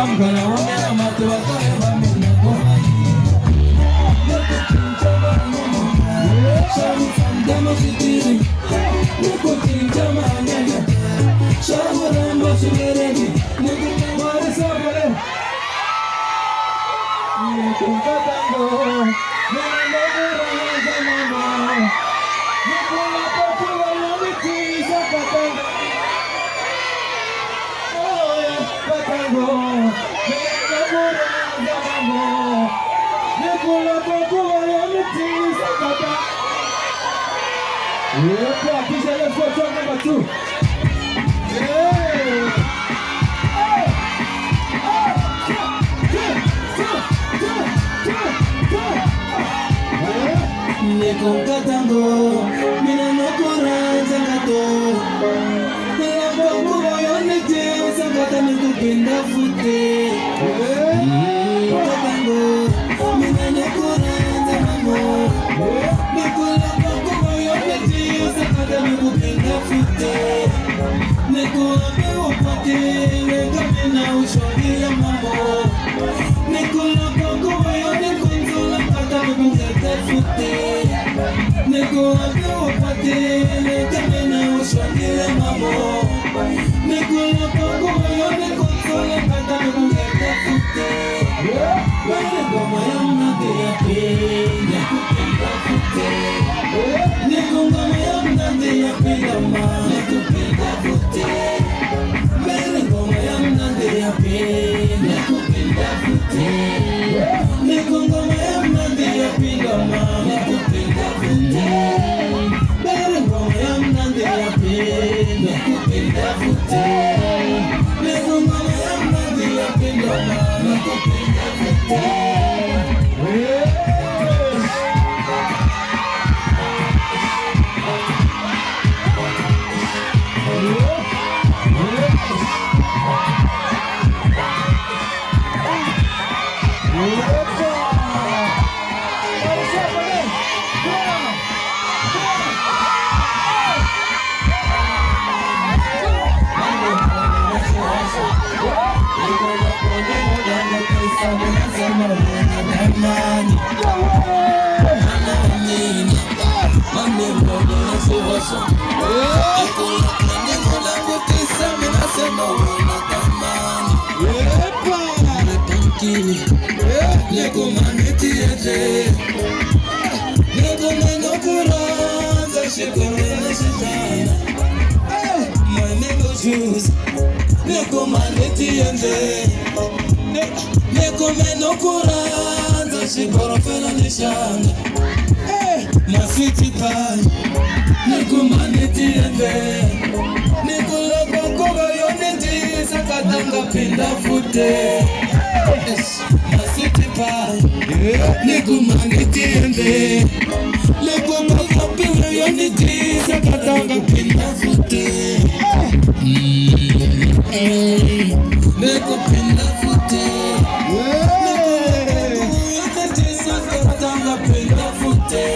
Let's go song number 2. Nekonkatango, mina nokuranza kato. Yabo yonete, sakata nikupenda fute. Nekonkatango, mina nokuranza mamo. Nekonkatango yonete, sakata nikupenda fute. Nekonkatango upate, nekamena ushogira mamo. Nekonkatango yonete konsola kata nikupenda fute. Neko abe opate, nekamena ushogira mamo. Neko lapoko yo neko sole kata nikupenda fute. Wale goma ya mnade ya pe, nekupenda fute. Neko goma ya mnade ya pe dama, nekupenda fute. Wale goma ya mnade ya pe, nekupenda fute. Neko goma ya mnade ya pe dama, nekupenda fute. Wale goma ya mnade ya pe, nekupenda fute. Neko goma ya mnade ya pe dama, nekupenda fute. Neko maneti yeje, neko menokuranza shikorena shitana. My neighbor Jews, neko maneti yeje, neko menokuranza shikorofena nishana. My city pie, neko maneti yeje, neko loko yoneti sakatanga pinda fute. City pie, Neko maneti ende, Neko makapi yoniti sakatanga pinda fute. Neko pinda fute. Neko yoniti sakatanga pinda fute.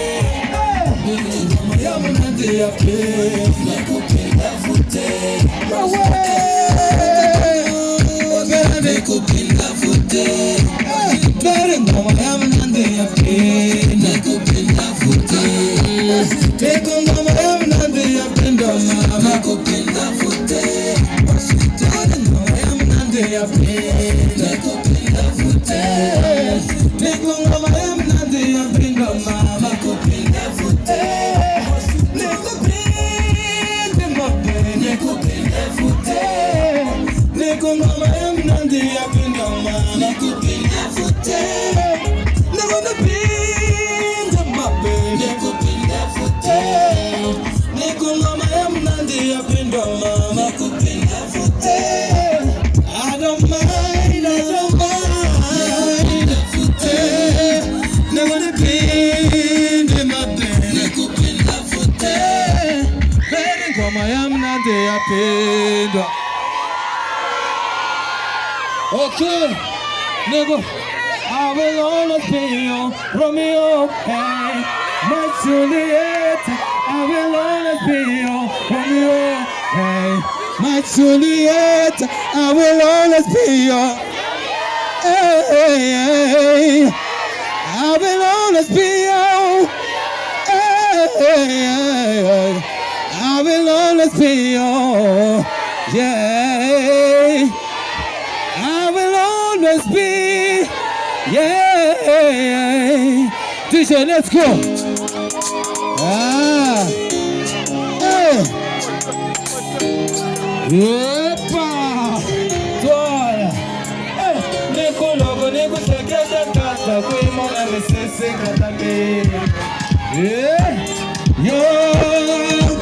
Neko yamnande yape, Neko pinda fute. Neko pinda fute. Ngoma ya mnande ya pe, nekupenda fute. Neko ngoma ya mnande ya penda mama, nekupenda fute. Ngoma ya mnande ya pe, nekupenda fute. Neko ngoma ya mnande ya penda mama, nekupenda fute. Nekupenda mape, nekupenda fute. Neko ngoma ya mnande ya penda mama, nekupenda fute. Neko napenda mape, nekupenda fute. Neko ngoma ya mnande ya penda mama, nekupenda fute. I don't mind fute. Neko napenda mape, nekupenda fute. Neko ngoma ya mnande ya penda. Okay, Neko, I will always be your Romeo, hey, my Juliet. I will always be your Romeo, hey, my Juliet. I will always be your Hey, I will always be your. Hey, I will always be your. Yeah, I will always be. Yeah, DJ, let's go. Ah, hey, yepa, toya. Hey, nikulogo nikusekeza kata kuimona misese kata me. Yeah, yo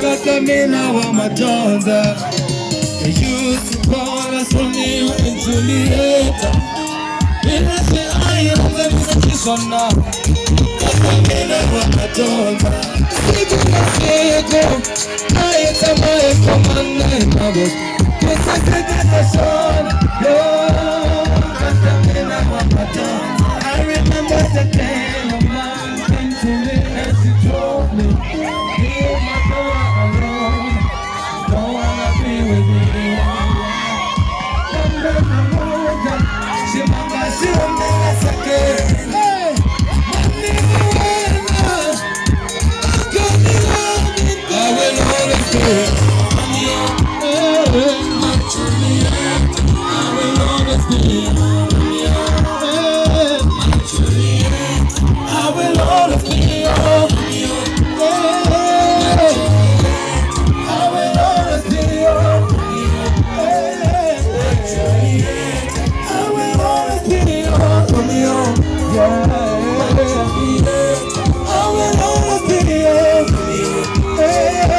kata mina wa majonda. They used to call us Romeo and Juliet. I am the musician now. Mina wa majonda. I am my command mother. This is the generation. I remember the day a man came to me and she told me, leave my daughter alone. Don't wanna be with you. She manga she won't again. Hey, I will always be. I will always be. I will always be your. I will always be your. I will always be your. Yeah. I will always be your. I will always be your. Yeah.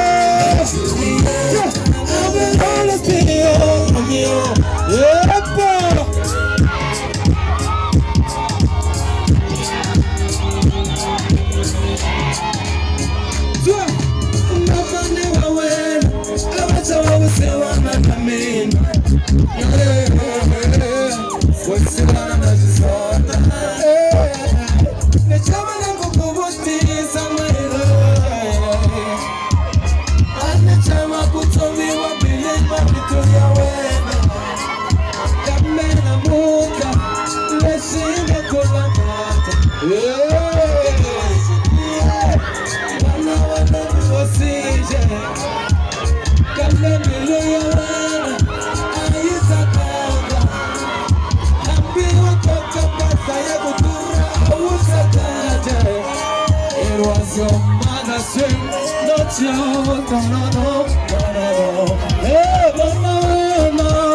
It was your mother's dream, not your, no, no, no, no, no, no. Hey, no, no, no.